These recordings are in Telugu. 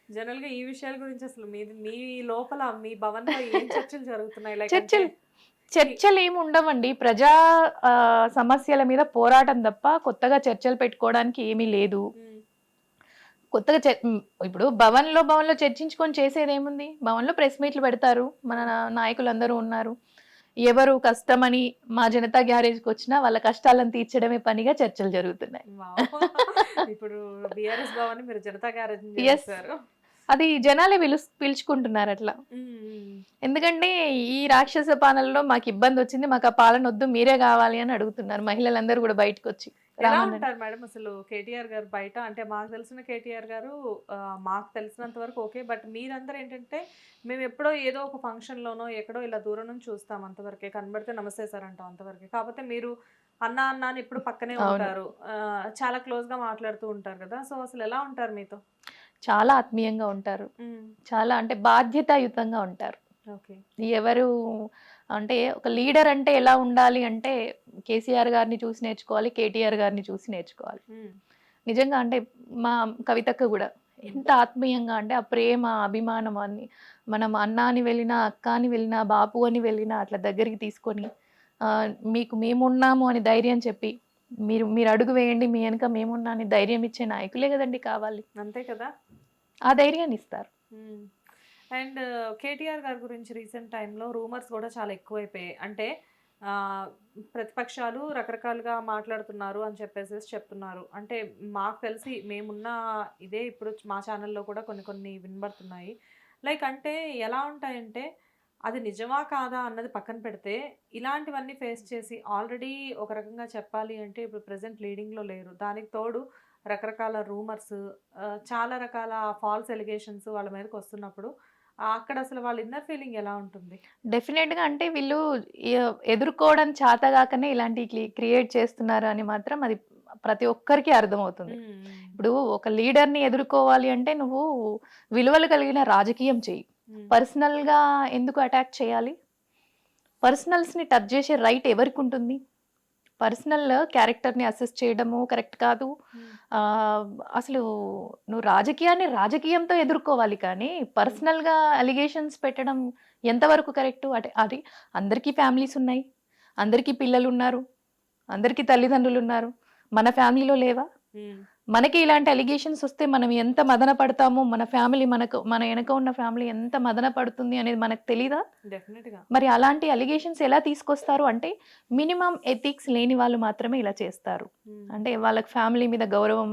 జనరల్‌గా ఈ విషయాల గురించి అసలు మీ లోపల మీ భవన్‌లో ఏం చర్చలు జరుగుతున్నాయి? లైక్ అంటే చర్చలు ఈ చర్చలేమి ఉండవండి. ప్రజా సమస్యల మీద పోరాటం తప్ప కొత్తగా చర్చలు పెట్టుకోవడానికి ఏమీ లేదు. హ్మ్. కొత్తగా ఇప్పుడు భవన్‌లో చర్చించుకొని చేసేదేముంది? భవన్‌లో ప్రెస్ మీట్లు పెడతారు. మన హ్మ్. నాయకులందరూ ఉన్నారు. ఎవరు కష్టమని మా జనతా గ్యారేజ్‌కొచ్చినా వాళ్ళ కష్టాలను తీర్చడమే పనిగా చర్చలు జరుగుతున్నాయి. వావ్! ఇప్పుడు బీఆర్ఎస్ భవన్‌ని మీరు జనతా గ్యారేజ్‌ని యెస్. చేసేసారు. అది జనాలే పిలుచుకుంటున్నారట్లా. హ్మ్. హ్మ్. ఎందుకంటే ఈ రాక్షస పాలనలో మాకిబ్బందొచ్చింది. మాకా పాలనొద్దు మీరే గావాలి అని అడుగుతున్నారు. మహిళలందరూ గూడా బయటకొచ్చి ఎలా రామన్నని. ఉంటారు మేడం అసలు కేటీఆర్ గారు బయట? అంటే మాకు తెలిసిన కేటీఆర్ గారు మాకు తెలిసినంత వరకు ఓకే. బట్ మీరందరూ ఏంటంటే మేమెప్పుడో ఏదో ఒక ఫంక్షన్‌లోనో, ఎక్కడో ఇలా దూరం నుంచి చూస్తాం అంతవరకే. కనబడితే నమస్తే సార్ అంటాం అంతవరకే. కాపోతే మీరు అన్న, అన్న అని ఎప్పుడు పక్కనే అవును. ఉంటారు. చాలా క్లోజ్‌గా మాట్లాడుతూ ఉంటారు కదా! సో, అసలెలా ఉంటారు మీతో? చాలా ఆత్మీయంగా ఉంటారు. హ్మ్. చాలా అంటే బాధ్యతాయుతంగా ఉంటారు. ఓకే. ఎవరు అంటే ఒక లీడర్ అంటే ఎలా ఉండాలి అంటే కేసీఆర్ గారిని చూసి నేర్చుకోవాలి. కేటీఆర్ గారిని చూసి నేర్చుకోవాలి. హ్మ్. నిజంగా అంటే మా కవితక్క గూడా హ్మ్. ఎంత ఆత్మీయంగా అంటే ఆ ప్రేమ, అభిమానం అని మనం అన్న అని వెళ్ళినా, అక్క అని వెళ్ళినా, బాపు అని వెళ్ళినా అట్లా దగ్గరికి తీసుకొని మీకు మేమున్నాము అని ధైర్యం చెప్పి మీరు మీరు అడుగు వేయండి మీ వెనక మేమున్నా అని ధైర్యం ఇచ్చే నాయకులే గదండీ కావాలి. అంతే కదా! ఆ ధైర్యాన్ని ఇస్తారు. హ్మ్. అండ్ కేటీఆర్ గారి గురించి రీసెంట్ టైమ్‌లో రూమర్స్ గూడా చాలా ఎక్కువైపోయాయి. అంటే ఆహ్, ప్రతిపక్షాలు రకరకాలుగా మాట్లాడుతున్నారు అని చెప్పేసేసి చెప్తున్నారు. అంటే మాకు తెలిసి మేమున్న ఇదే ఇప్పుడు మా ఛానెల్‌లో కూడా కొన్ని కొన్ని వినబడుతున్నాయి. లైక్ అంటే ఎలా ఉంటాయంటే అది నిజమా? కాదా? అన్నది పక్కన పెడితే ఇలాంటివన్నీ ఫేస్ చేసి ఆల్రెడీ ఒక రకంగా చెప్పాలి అంటే ఇప్పుడు ప్రెజెంట్ లీడింగ్‌లో లేరు. దానికి తోడు రకరకాల రూమర్స్ చాలా రకాల ఫాల్స్ ఎలిగేషన్స్ వాళ్ళ మీదకొస్తున్నప్పుడు అక్కడ అసలు వాళ్ళ ఇన్నర్ ఫీలింగ్ ఎలా ఉంటుంది? డెఫినెట్‌గా అంటే వీళ్ళు ఎదుర్కోవడం చేతగాకనే ఇలాంటివి క్రియేట్ చేస్తున్నారు అని మాత్రం అది ప్రతి ఒక్కరికి అర్థమవుతుంది. హ్మ్. హ్మ్. ఇప్పుడు ఒక లీడర్‌ని ఎదుర్కోవాలి అంటే నువ్వు విలువలు కలిగిన రాజకీయం చెయ్యి. హ్మ్. పర్సనల్‌గా ఎందుకు అటాక్ చేయాలి? పర్సనల్స్‌ని టచ్ చేసే రైట్ ఎవరికుంటుంది? పర్సనల్ క్యారెక్టర్‌ని అసెస్ చేయడము కరెక్ట్ కాదు. హ్మ్. ఆహ్, అసలు నువ్వు రాజకీయాన్ని రాజకీయంతో ఎదుర్కోవాలి కానీ, హ్మ్. పర్సనల్‌గా అలిగేషన్స్ పెట్టడం ఎంతవరకు కరెక్టు? అంటే అది అందరికీ ఫ్యామిలీస్ ఉన్నాయి. అందరికీ పిల్లలున్నారు. అందరికీ తల్లిదండ్రులున్నారు. మన ఫ్యామిలీలో లేవా? హ్మ్. మనకి ఇలాంటి అలిగేషన్స్ వస్తే మనం ఎంత మదన పడతామో, మన ఫ్యామిలీ మన ఎనక ఉన్న ఫ్యామిలీ ఎంత మదన పడుతుంది అనేది మనకు తెలీదా? డెఫినిట్‌గా. మరి అలాంటి అలిగేషన్స్ ఎలా తీసుకొస్తారు అంటే, మినిమమ్ ఎథిక్స్ లేని వాళ్ళు మాత్రమే ఇలా చేస్తారు. హ్మ్. అంటే వాళ్ళకి ఫ్యామిలీ మీద గౌరవం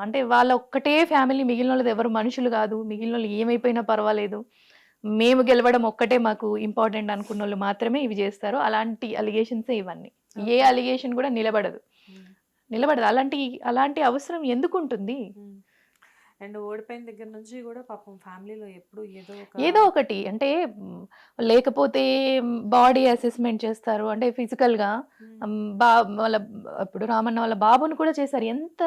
అంటే వాళ్ళ ఒక్కటే ఫ్యామిలీ మిగిలినోళ్ళది ఎవరు మనుషులు గాదు. మిగిలినోళ్ళు ఏమైపోయినా పర్వాలేదు. మేము గెలవడం ఒక్కటే మాకు ఇంపార్టెంట్ అనుకున్నోళ్ళు మాత్రమే ఇవి జేస్తారు. అలాంటి అలిగేషన్సే ఇవన్నీ. ఏ ఓకే. అలిగేషన్ గూడా నిలబడదు. హ్మ్. నిలబడదు. అలాంటి అవసరం ఎందుకుంటుంది? హ్మ్. అండ్ ఓడిపోయిన దగ్గర నుంచి గూడా పాపం ఫ్యామిలీలో ఎప్పుడు ఏదో ఒక ఏదో ఒకటి అంటే హ్మ్, లేకపోతే బాడీ అసెస్‌మెంట్ చేస్తారు. అంటే ఫిజికల్‌గా హ్మ్. హ్మ్, వాళ్ళ ఇప్పుడు రామన్న వాళ్ళ బాబుని కూడా చేశారు. ఎంత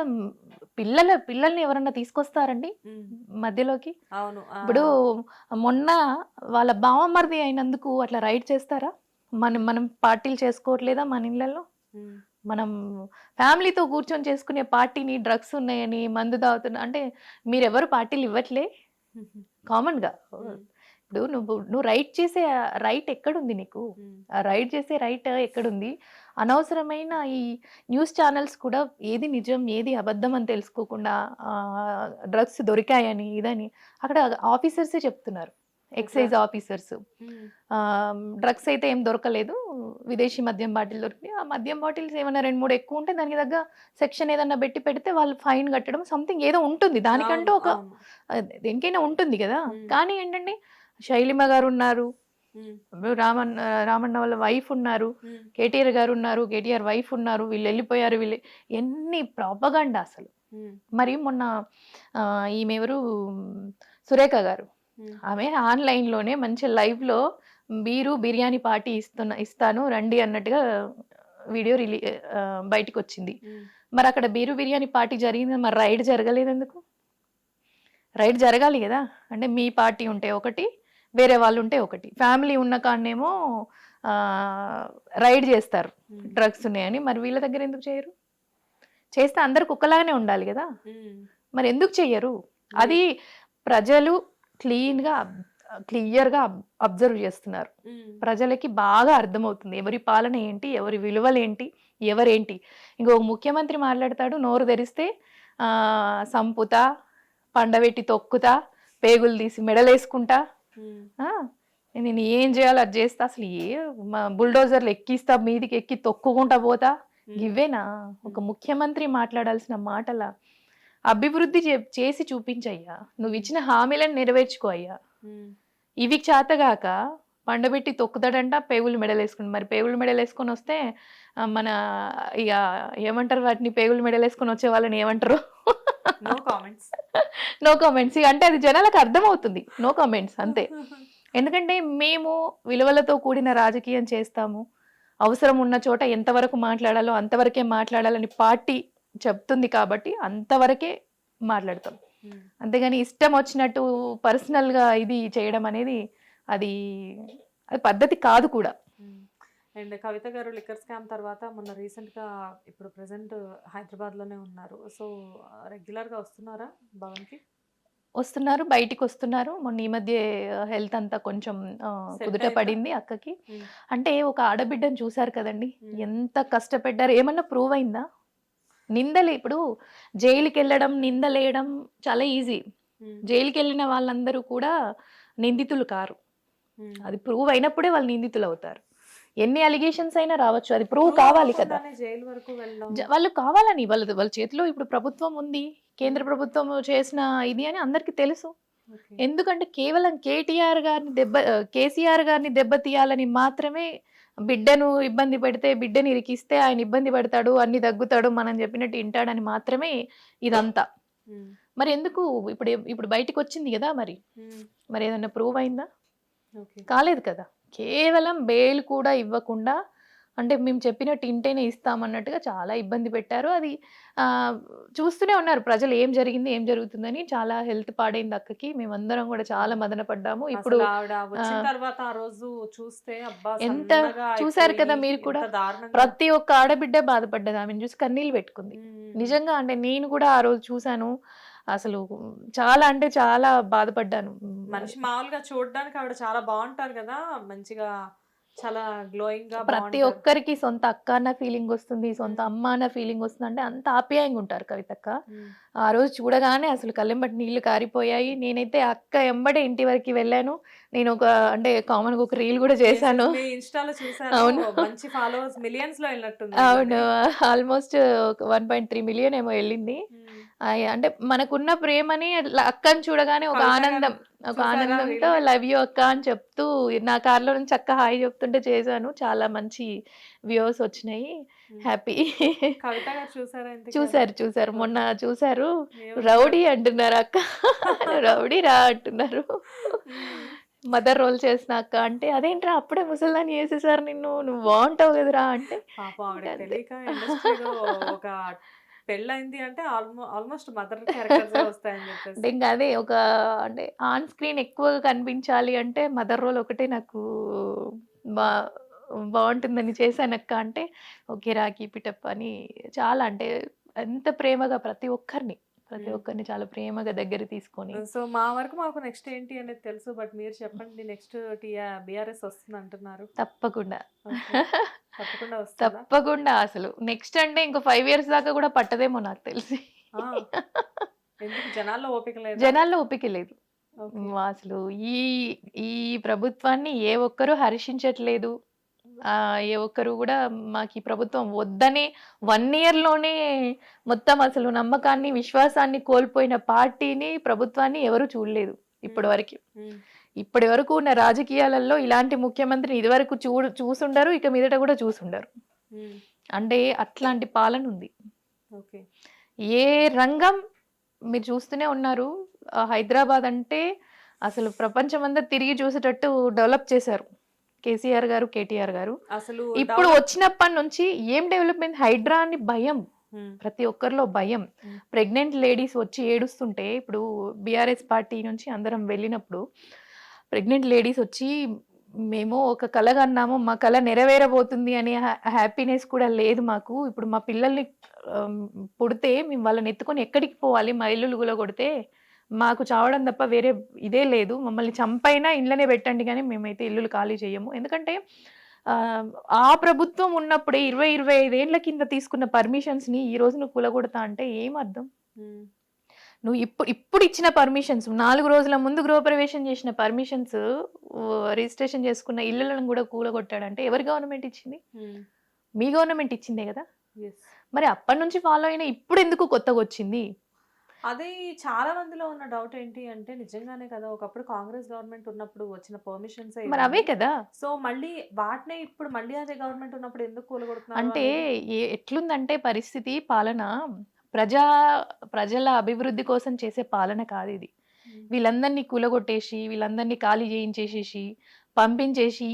పిల్లల్ని ఎవరన్నా తీసుకొస్తారండి హ్మ్. మధ్యలోకి? అవును. ఇప్పుడు మొన్న వాళ్ళ బావమరిది అయినందుకు అట్లా రైడ్ చేస్తారా? మనం హ్మ్. మనం పార్టీలు చేసుకోవట్లేదా మన ఇళ్ళల్లో? హ్మ్. మనం ఫ్యామిలీతో కూర్చొని చేసుకునే పార్టీని డ్రగ్స్ ఉన్నాయని, మందు తాగుతున్నా అంటే మీరెవరు పార్టీలు ఇవ్వట్లే? హుహు. కామన్‌గా. హ్మ్. ఇప్పుడు నువ్వు రైట్ చేసే రైట్ ఎక్కడుంది నీకు? హ్మ్. ఆ రైట్ చేసే రైట్ ఎక్కడుంది? అనవసరమైన ఈ న్యూస్ ఛానెల్స్ కూడా ఏది నిజం, ఏది అబద్ధం అని తెలుసుకోకుండా డ్రగ్స్ దొరికాయని, ఇదని అక్కడ ఆఫీసర్సే చెప్తున్నారు. ఎక్కడ? Excise officers. హ్మ్. డ్రగ్స్ అయితే ఏం దొరకలేదు. విదేశీ మద్యం బాటిల్ దొరికినాయి. ఆ మద్యం బాటిల్స్ ఏమన్నా 2, 3 ఎక్కువుంటే దానికి తగ్గ సెక్షన్ ఏదన్నా పెడితే వాళ్ళు ఫైన్ కట్టడం సంథింగ్ ఏదో ఉంటుంది. దానికంటూ అవును. ఒక అవును. దేనికైనా ఉంటుంది గదా! హ్మ్. కానీ ఏంటంటే శైలిమ గారున్నారు. హ్మ్. ఇప్పుడు రామన్న వాళ్ళ వైఫ్ ఉన్నారు. హ్మ్. కేటీఆర్ గారున్నారు. కేటీఆర్ వైఫ్ ఉన్నారు. వీళ్ళెళ్ళిపోయారు. ఎన్ని ప్రాపగండా అసలు. హ్మ్. మరి మొన్న ఈమెవరు సురేఖ గారు. హ్మ్. ఆమె ఆన్‌లైన్‌లోనే మంచి లైవ్‌లో బిర్యానీ పార్టీ ఇస్తాను రండి అన్నట్టుగా వీడియో బయటికొచ్చింది. హ్మ్. మరక్కడ బిర్యానీ పార్టీ జరిగింది. మరి రైడ్ జరగలేదెందుకు? రైడ్ జరగాలి గదా! అంటే మీ పార్టీ ఉంటే ఒకటి, వేరే వాళ్ళుంటే ఒకటి. ఫ్యామిలీ ఉన్న కాడనేమో ఆహ్, రైడ్ జేస్తారు. హ్మ్. డ్రగ్స్ ఉన్నాయని. మరి వీళ్ళ దగ్గర ఎందుకు చేయరు? చేస్తే అందరికి ఒక్కలాగానే ఉండాలి గదా! హ్మ్. మరెందుకు చెయ్యరు? మరి అది ప్రజలు క్లియర్గా అబ్జర్వ్ చేస్తున్నారు. ప్రజలకి బాగా అర్థమవుతుంది ఎవరి పాలన ఏంటి, ఎవరి విలువలేంటి, ఎవరేంటి. ఇంకో ముఖ్యమంత్రి మాట్లాడతాడు, నోరు తెరిస్తే సంపుతా, పండబెట్టి తొక్కుతా, పేగులు తీసి మెడలేసుకుంటా, నేను ఏం చేయాలో అది చేస్తా, అసలు బుల్డోజర్లు ఎక్కిస్తా, మీదికి ఎక్కి తొక్కుకుంటా పోతా. ఇవేనా ఒక ముఖ్యమంత్రి మాట్లాడాల్సిన మాటల? అభివృద్ధి చేసి చూపించయ్యా, నువ్వు ఇచ్చిన హామీలను నెరవేర్చుకో అయ్యా. ఇవి చేతగాక పండబెట్టి తొక్కుతాడంట, పేగులు మెడలేసుకుని. మరి పేగులు మెడలేసుకొని వస్తే మన ఇక ఏమంటారు వాటిని, పేగులు మెడలేసుకొని వచ్చే వాళ్ళని ఏమంటారు? No comments. No comments. అంటే అది జనాలకు అర్థమవుతుంది. నో కామెంట్స్ అంతే. ఎందుకంటే మేము విలువలతో కూడిన రాజకీయం చేస్తాము, అవసరం ఉన్న చోట ఎంతవరకు మాట్లాడాలో అంతవరకే మాట్లాడాలని పార్టీ చెప్తుంది కాబట్టి అంతవరకే మాట్లాడతాం. అంతేగాని ఇష్టం వచ్చినట్టు పర్సనల్గా ఇది చేయడం అనేది అది పద్ధతి కాదు కూడా. అండ్ కవిత గారు లిక్కర్ స్కామ్ తర్వాత మొన్న రీసెంట్గా ఇప్పుడు ప్రెసెంట్ హైదరాబాద్లోనే ఉన్నారు. సో రెగ్యులర్గా వస్తున్నారా భవన్కి? వస్తున్నారు, బయటికి వస్తున్నారు. మొన్న ఈ మధ్య హెల్త్ అంతా కొంచెం కుదుట పడింది అక్కకి. అంటే ఒక ఆడబిడ్డను చూసారు కదండి, ఎంత కష్టపడ్డారు. ఏమన్నా ప్రూవ్ అయిందా? నిందలు ఇప్పుడు జైలుకి వెళ్ళడం, నిందలేయడం చాలా ఈజీ. జైలుకి వెళ్ళిన వాళ్ళందరూ కూడా నిందితులు కారు. అది ప్రూవ్ అయినప్పుడే వాళ్ళు నిందితులు అవుతారు. ఎన్ని అలిగేషన్స్ అయినా రావచ్చు, అది ప్రూవ్ కావాలి కదా. వాళ్ళు కావాలని వాళ్ళ చేతిలో ఇప్పుడు ప్రభుత్వం ఉంది, కేంద్ర ప్రభుత్వం చేసిన ఇది అని అందరికీ తెలుసు. ఎందుకంటే కేవలం కేసీఆర్ గారిని దెబ్బతీయాలని మాత్రమే, బిడ్డను ఇబ్బంది పెడితే, బిడ్డని ఇరికిస్తే ఆయన ఇబ్బంది పడతాడు, అన్ని దగ్గుతాడు, మనం చెప్పినట్టు వింటాడని మాత్రమే ఇదంతా. మరి ఎందుకు ఇప్పుడు బయటికి వచ్చింది కదా, మరి ఏదన్నా ప్రూవ్ అయిందా? కాలేదు కదా. కేవలం బెయిల్ కూడా ఇవ్వకుండా, అంటే మేము చెప్పినట్టు ఇంటేనే ఇస్తామన్నట్టుగా చాలా ఇబ్బంది పెట్టారు. అది చూస్తూనే ఉన్నారు ప్రజలు ఏం జరిగింది, ఏం జరుగుతుందని. చాలా హెల్త్ పాడైంది అక్కకి. మేమందరం కూడా చాలా మదన పడ్డాము. ఇప్పుడు ఎంత చూసారు కదా మీరు కూడా, ప్రతి ఒక్క ఆడబిడ్డ బాధపడ్డది. ఆమెను చూసి కన్నీళ్ళు పెట్టుకుంది. నిజంగా అంటే నేను కూడా ఆ రోజు చూసాను. అసలు చాలా అంటే చాలా బాధపడ్డాను. మనిషి మామూలుగా చూడడానికి ఆవిడ చాలా బాగుంటారు కదా, మంచిగా చాలా గ్లోయింగ్ గా. ప్రతి ఒక్కరికి సొంత అక్క అన్న ఫీలింగ్ వస్తుంది, సొంత అమ్మ అన్న ఫీలింగ్ వస్తుంది. అంటే అంత ఆప్యాయంగా ఉంటారు కవితక్క. ఆ రోజు చూడగానే అసలు కళ్ళెంబటి నీళ్లు కారిపోయాయి. నేనైతే అక్క ఎంబడే ఇంటి వరకు వెళ్ళాను. నేను అంటే కామన్ గా ఒక రీల్ కూడా చేశాను. అవును, మంచి ఫాలోవర్స్ మిలియన్స్ లో వెళ్ళినట్టుంది. అవును, ఆల్మోస్ట్ 1.3 మిలియన్ ఏమో వెళ్ళింది. అంటే మనకున్న ప్రేమని అక్కని చూడగానే ఒక ఆనందంతో లవ్ యూ అక్క అని చెప్తూ నా కార్లో నుంచి అక్క హాయ్ చెప్తుంటే చేశాను. చాలా మంచి వ్యూస్ వచ్చినాయి. హ్యాపీ. చూసారు మొన్న చూసారు. రౌడీ అంటున్నారు అక్క, రౌడీ రా అంటున్నారు. మదర్ రోల్ చేసిన అక్క అంటే, అదేంట్రా అప్పుడే ముసల్దాన్ని చేసేసారు నిన్ను, నువ్వు బాగుంటావు కదరా అంటే. పెళ్ళైంది అంటే ఆల్మోస్ట్ మదర్ క్యారెక్టర్స్ వస్తాయని చెప్పేసి. ఇంకా అదే ఒక అంటే ఆన్ స్క్రీన్ ఎక్కువగా కనిపించాలి అంటే మదర్ రోల్ ఒకటే నాకు బాగుంటుందని చేశానక్క అంటే, ఓకే రా కీప్ ఇట్ అప్ అని. చాలా అంటే ఎంత ప్రేమగా ప్రతి ఒక్కరిని చాలా ప్రేమగా దగ్గర తీసుకొని. సో మా వరకు మాకు నెక్స్ట్ ఏంటి అనేది తెలుసు, బట్ మీరు చెప్పండి. నెక్స్ట్ బీఆర్ఎస్ వస్తుంది అంటున్నారు. తప్పకుండా అసలు నెక్స్ట్ అంటే ఇంకో 5 years దాకా కూడా పట్టదేమో నాకు తెలిసి. జనాల్లో ఓపిక లేదు అసలు. ఈ ప్రభుత్వాన్ని ఏ ఒక్కరూ హర్షించట్లేదు. ఏ ఒక్కరు కూడా మాకు ఈ ప్రభుత్వం వద్దనే 1 year లోనే మొత్తం అసలు నమ్మకాన్ని, విశ్వాసాన్ని కోల్పోయిన పార్టీని, ప్రభుత్వాన్ని ఎవరు చూడలేదు ఇప్పటి వరకు ఉన్న రాజకీయాలలో. ఇలాంటి ముఖ్యమంత్రిని ఇదివరకు చూసుండరు, ఇక మీదట కూడా చూసుండరు. అంటే అట్లాంటి పాలన ఉంది. ఏ రంగం మీరు చూస్తూనే ఉన్నారు. హైదరాబాద్ అంటే అసలు ప్రపంచమంతా తిరిగి చూసేటట్టు డెవలప్ చేశారు కేసీఆర్ గారు, కేటీఆర్ గారు. అసలు ఇప్పుడు వచ్చినప్పటి నుంచి ఏం డెవలప్మెంట్, హైడ్రా అని భయం, ప్రతి ఒక్కరిలో భయం. ప్రెగ్నెంట్ లేడీస్ వచ్చి ఏడుస్తుంటే, ఇప్పుడు బీఆర్ఎస్ పార్టీ నుంచి అందరం వెళ్ళినప్పుడు ప్రెగ్నెంట్ లేడీస్ వచ్చి, మేము ఒక కళ కన్నాము, మా కళ నెరవేరబోతుంది అనే హ్యాపీనెస్ కూడా లేదు మాకు. ఇప్పుడు మా పిల్లల్ని పుడితే మేము వాళ్ళని ఎత్తుకొని ఎక్కడికి పోవాలి, మా ఇల్లులు కూడా కొడితే మాకు చావడం తప్ప వేరే ఇదే లేదు, మమ్మల్ని చంపైనా ఇంట్లోనే పెట్టండి కానీ మేమైతే ఇల్లులు ఖాళీ చేయము. ఎందుకంటే ఆ ప్రభుత్వం ఉన్నప్పుడే 25 ఏళ్ల కింద తీసుకున్న పర్మిషన్స్ని ఈ రోజు నువ్వు కూలగొడతా అంటే ఏం అర్థం? నువ్వు ఇప్పుడు ఇచ్చిన పర్మిషన్స్, 4 రోజుల ముందు గృహప్రవేశం చేసిన పర్మిషన్స్, రిజిస్ట్రేషన్ చేసుకున్న ఇళ్ళలను కూడా కూలగొట్టాడంటే ఎవరి గవర్నమెంట్ ఇచ్చింది? మీ గవర్నమెంట్ ఇచ్చిందే కదా. మరి అప్పటి నుంచి ఫాలో అయినా ఇప్పుడు ఎందుకు కొత్తగా వచ్చింది? అదే చాలా మందిలో ఉన్న డౌట్ ఏంటి అంటే, నిజంగానే కదా ఒకప్పుడు కాంగ్రెస్ గవర్నమెంట్ ఉన్నప్పుడు వచ్చిన పర్మిషన్స్ మరి అవే కదా. సో మళ్ళీ వాటినే ఇప్పుడు మళ్ళీ అదే గవర్నమెంట్ ఉన్నప్పుడు ఎందుకు కూలగొడుతున్నారు అంటే ఎట్లుందంటే పరిస్థితి, పాలన ప్రజల అభివృద్ధి కోసం చేసే పాలన కాదు ఇది. వీళ్ళందరినీ కూలగొట్టేసి, వీళ్ళందరినీ ఖాళీ చేయించేసేసి, పంపించేసి,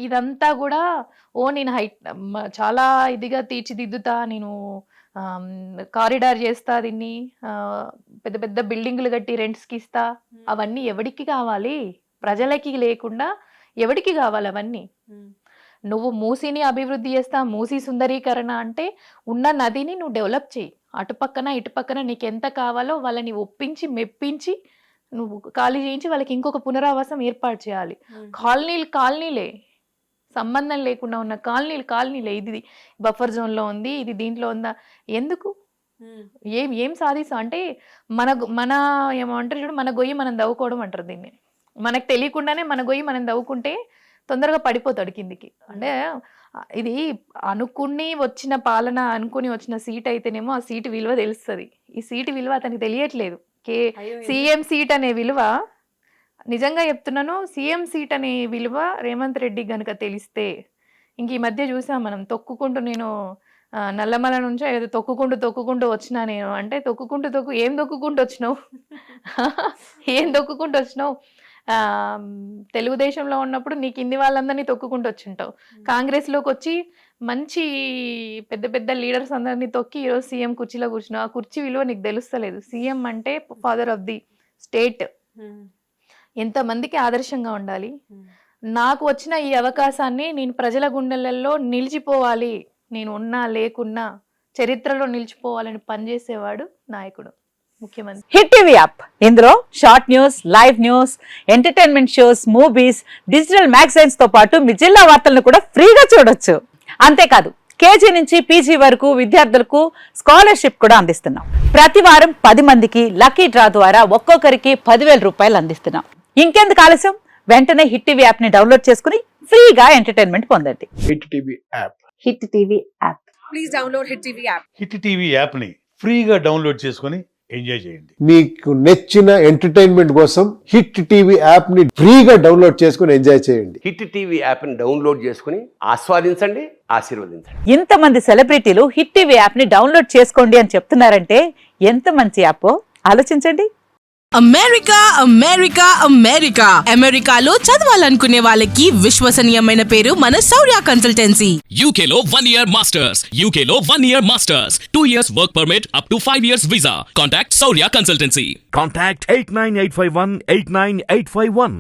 ఇదంతా కూడా నేను చాలా ఇదిగా తీర్చిదిద్దుతా, నేను కారిడార్ చేస్తా, దీన్ని పెద్ద పెద్ద బిల్డింగులు కట్టి రెంట్స్కి ఇస్తా, అవన్నీ ఎవడికి కావాలి? ప్రజలకి లేకుండా ఎవడికి కావాలి అవన్నీ? నువ్వు మూసీని అభివృద్ధి చేస్తా, మూసీ సుందరీకరణ అంటే ఉన్న నదిని నువ్వు డెవలప్ చేయి, అటుపక్కన ఇటుపక్కన నీకు ఎంత కావాలో వాళ్ళని ఒప్పించి మెప్పించి నువ్వు ఖాళీ చేయించి వాళ్ళకి ఇంకొక పునరావాసం ఏర్పాటు చేయాలి. కాలనీలే సంబంధం లేకుండా ఉన్న కాలనీలే, ఇది బఫర్ జోన్లో ఉంది, ఇది దీంట్లో ఉందా, ఎందుకు? ఏం సాధిస్తాం అంటే మన ఏమంటారు చూడు, మన గొయ్యి మనం దవ్వుకోవడం అంటారు దీన్ని. మనకు తెలియకుండానే మన గొయ్యి మనం దవ్వుకుంటే తొందరగా పడిపోతాడు కిందికి. అంటే ఇది అనుకుని వచ్చిన సీట్ అయితేనేమో ఆ సీటు విలువ తెలుస్తుంది. ఈ సీటు విలువ అతనికి తెలియట్లేదు. సీఎం సీట్ అనే విలువ, నిజంగా చెప్తున్నాను, సీఎం సీట్ అనే విలువ రేవంత్ రెడ్డి గనుక తెలిస్తే, ఇంక ఈ మధ్య చూసాం మనం, నేను నల్లమల నుంచో ఏదో తొక్కుకుంటూ వచ్చినా నేను అంటే, ఏం తొక్కుకుంటూ వచ్చినావు? ఏం తొక్కుకుంటూ వచ్చినావు? తెలుగుదేశంలో ఉన్నప్పుడు నీ కింది వాళ్ళందరినీ తొక్కుకుంటూ వచ్చింటావు. కాంగ్రెస్లోకి వచ్చి మంచి పెద్ద పెద్ద లీడర్స్ అందరినీ తొక్కి ఈరోజు సీఎం కుర్చీలో కూర్చున్నావు. ఆ కుర్చీ విలువ నీకు తెలుస్తలేదు. సీఎం అంటే ఫాదర్ ఆఫ్ ది స్టేట్, ఎంతమందికి ఆదర్శంగా ఉండాలి. నాకు వచ్చిన ఈ అవకాశాన్ని నేను ప్రజల గుండెలలో నిలిచిపోవాలి, నేను ఉన్నా లేకున్నా చరిత్రలో నిలిచిపోవాలని పనిచేసేవాడు నాయకుడు, ముఖ్యమంత్రి. హిట్ టీవీ యాప్, ఇందులో short news, live news, entertainment shows, movies, digital magazines తో పాటు మీ జిల్లా వార్తలను కూడా ఫ్రీగా చూడొచ్చు. అంతేకాదు కేజీ నుంచి పీజీ వరకు విద్యార్థులకు స్కాలర్షిప్ కూడా అందిస్తున్నాం. ప్రతి వారం 10 మందికి లక్కీ డ్రా ద్వారా ఒక్కొక్కరికి 10,000 రూపాయలు అందిస్తున్నాం. ఇంకెందుకు ఆలస్యం, వెంటనే హిట్ టీవీ యాప్ ని డౌన్లోడ్ చేసుకుని ఫ్రీగా ఎంటర్టైన్మెంట్ పొందండి. Hit TV app. Hit TV app. Please download hit TV app. Hit TV app ని ఫ్రీగా డౌన్లోడ్ చేసుకొని ఎంజాయ్ చేయండి. మీకు నచ్చిన ఎంటర్టైన్మెంట్ కోసం హిట్ టీవీ యాప్ ని ఫ్రీగా డౌన్లోడ్ చేసుకుని ఎంజాయ్ చేయండి. హిట్ టీవీ యాప్ ని డౌన్లోడ్ చేసుకుని ఆస్వాదించండి, ఆశీర్వదించండి. ఇంతమంది సెలబ్రిటీలు హిట్ టీవీ యాప్ ని డౌన్లోడ్ చేసుకోండి అని చెప్తున్నారంటే ఎంత మంచి యాప్ ఆలోచించండి. అమెరికాలో చదవాలనుకునే వాళ్ళకి విశ్వసనీయమైన పేరు మన శౌర్య కన్సల్టెన్సీ. UK లో 1 year masters. UK లో 1 year masters. 2 years work permit up to 5 years visa. Contact Saurya Consultancy. Contact 89851 89851.